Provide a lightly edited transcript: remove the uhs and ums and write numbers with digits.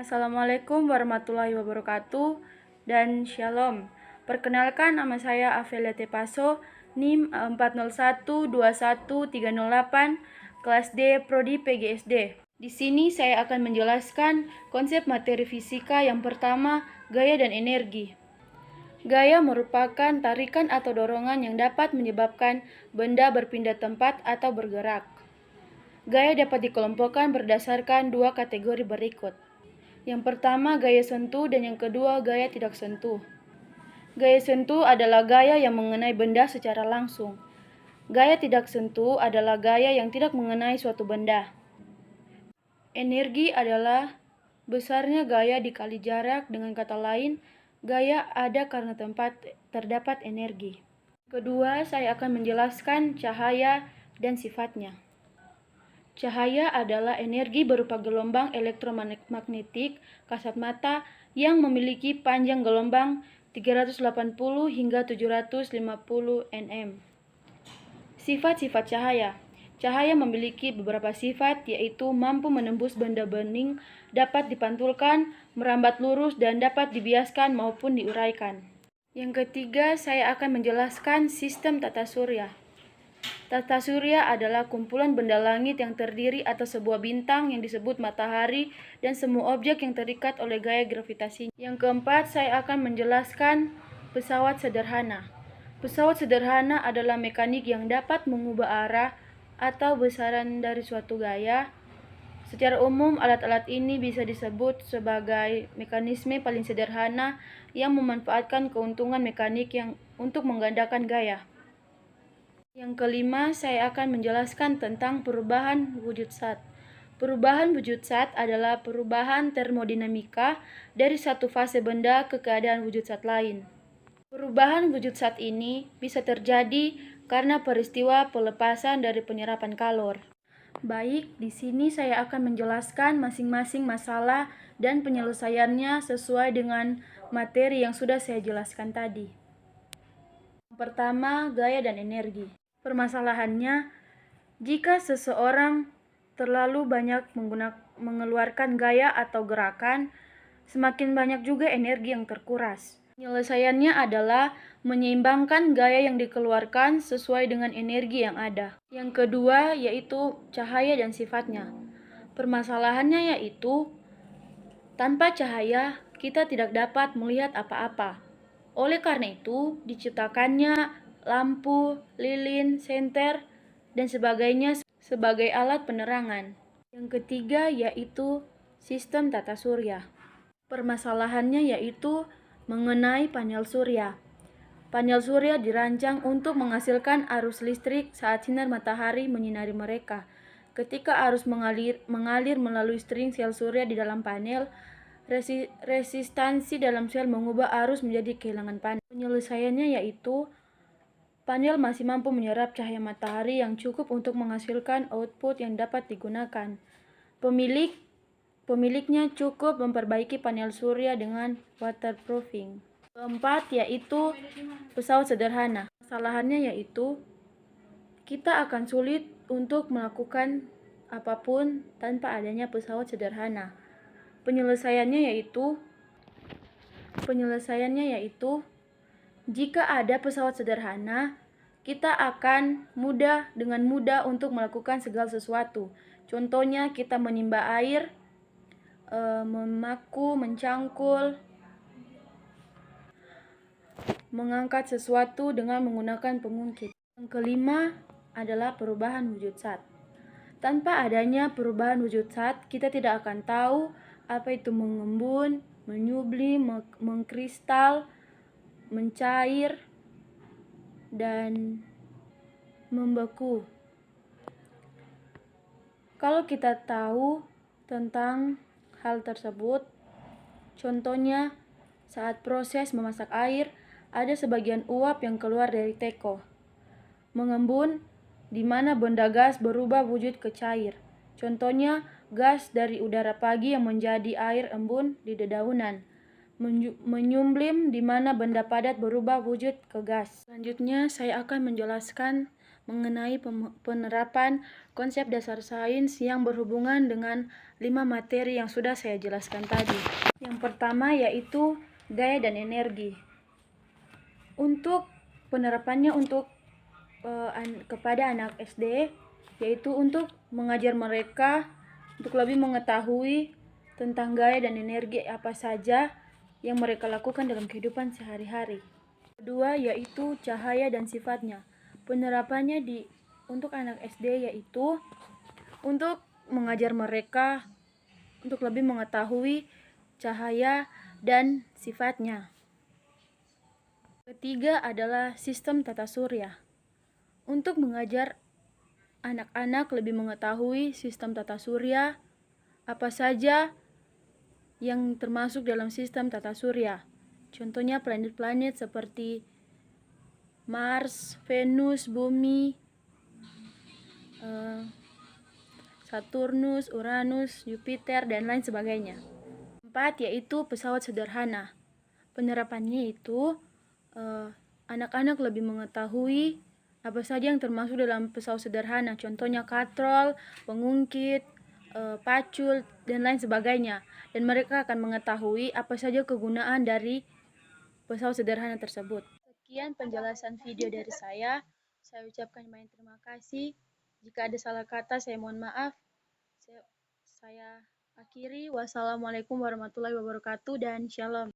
Assalamualaikum warahmatullahi wabarakatuh dan Shalom. Perkenalkan, nama saya Avelia Tepaso, NIM 40121308, kelas D, Prodi PGSD. Di sini saya akan menjelaskan konsep materi fisika yang pertama, gaya dan energi. Gaya merupakan tarikan atau dorongan yang dapat menyebabkan benda berpindah tempat atau bergerak. Gaya dapat dikelompokkan berdasarkan dua kategori berikut. Yang pertama, gaya sentuh, dan yang kedua, gaya tidak sentuh. Gaya sentuh adalah gaya yang mengenai benda secara langsung. Gaya tidak sentuh adalah gaya yang tidak mengenai suatu benda. Energi adalah besarnya gaya dikali jarak, dengan kata lain, gaya ada karena tempat terdapat energi. Kedua, saya akan menjelaskan cahaya dan sifatnya. Cahaya adalah energi berupa gelombang elektromagnetik kasat mata yang memiliki panjang gelombang 380 hingga 750 nm. Sifat-sifat cahaya. Cahaya memiliki beberapa sifat, yaitu mampu menembus benda bening, dapat dipantulkan, merambat lurus, dan dapat dibiaskan maupun diuraikan. Yang ketiga, saya akan menjelaskan sistem tata surya. Tata surya adalah kumpulan benda langit yang terdiri atas sebuah bintang yang disebut matahari dan semua objek yang terikat oleh gaya gravitasi. Yang keempat, saya akan menjelaskan pesawat sederhana. Pesawat sederhana adalah mekanik yang dapat mengubah arah atau besaran dari suatu gaya. Secara umum, alat-alat ini bisa disebut sebagai mekanisme paling sederhana yang memanfaatkan keuntungan mekanik yang untuk menggandakan gaya. Yang kelima, saya akan menjelaskan tentang perubahan wujud zat. Perubahan wujud zat adalah perubahan termodinamika dari satu fase benda ke keadaan wujud zat lain. Perubahan wujud zat ini bisa terjadi karena peristiwa pelepasan dari penyerapan kalor. Baik, di sini saya akan menjelaskan masing-masing masalah dan penyelesaiannya sesuai dengan materi yang sudah saya jelaskan tadi. Yang pertama, gaya dan energi. Permasalahannya, jika seseorang terlalu banyak mengeluarkan gaya atau gerakan, semakin banyak juga energi yang terkuras. Penyelesaiannya adalah menyeimbangkan gaya yang dikeluarkan sesuai dengan energi yang ada. Yang kedua yaitu cahaya dan sifatnya. Permasalahannya yaitu, tanpa cahaya kita tidak dapat melihat apa-apa. Oleh karena itu, diciptakannya lampu, lilin, senter, dan sebagainya sebagai alat penerangan. Yang ketiga yaitu sistem tata surya. Permasalahannya yaitu mengenai panel surya. Panel surya dirancang untuk menghasilkan arus listrik saat sinar matahari menyinari mereka. Ketika arus mengalir melalui string sel surya di dalam panel, resistansi dalam sel mengubah arus menjadi kehilangan panel. Penyelesaiannya yaitu panel masih mampu menyerap cahaya matahari yang cukup untuk menghasilkan output yang dapat digunakan. Pemiliknya cukup memperbaiki panel surya dengan waterproofing. Keempat yaitu pesawat sederhana. Kesalahannya yaitu kita akan sulit untuk melakukan apapun tanpa adanya pesawat sederhana. Penyelesaiannya yaitu jika ada pesawat sederhana, kita akan dengan mudah untuk melakukan segala sesuatu. Contohnya kita menimba air, memaku, mencangkul, mengangkat sesuatu dengan menggunakan pengungkit. Yang kelima adalah perubahan wujud zat. Tanpa adanya perubahan wujud zat, kita tidak akan tahu apa itu mengembun, menyublim, mengkristal, mencair, dan membeku. Kalau kita tahu tentang hal tersebut, contohnya saat proses memasak air, ada sebagian uap yang keluar dari teko. Mengembun, di mana benda gas berubah wujud ke cair. Contohnya gas dari udara pagi yang menjadi air embun di dedaunan. Menyumblim, di mana benda padat berubah wujud ke gas. Selanjutnya, saya akan menjelaskan mengenai penerapan konsep dasar sains yang berhubungan dengan 5 materi yang sudah saya jelaskan tadi. Yang pertama yaitu gaya dan energi. Untuk penerapannya kepada anak SD, yaitu untuk mengajar mereka untuk lebih mengetahui tentang gaya dan energi apa saja yang mereka lakukan dalam kehidupan sehari-hari. Kedua yaitu cahaya dan sifatnya. Penerapannya untuk anak SD yaitu untuk mengajar mereka untuk lebih mengetahui cahaya dan sifatnya. Ketiga adalah sistem tata surya. Untuk mengajar anak-anak lebih mengetahui sistem tata surya, apa saja yang termasuk dalam sistem tata surya. Contohnya planet-planet seperti Mars, Venus, Bumi, Saturnus, Uranus, Jupiter, dan lain sebagainya. Empat yaitu pesawat sederhana. Penerapannya itu anak-anak lebih mengetahui apa saja yang termasuk dalam pesawat sederhana, contohnya katrol, pengungkit, pacul, dan lain sebagainya. Dan mereka akan mengetahui apa saja kegunaan dari pesawat sederhana tersebut. Sekian penjelasan video dari saya. Saya ucapkan banyak terima kasih. Jika ada salah kata, saya mohon maaf. Saya akhiri. Wassalamualaikum warahmatullahi wabarakatuh dan shalom.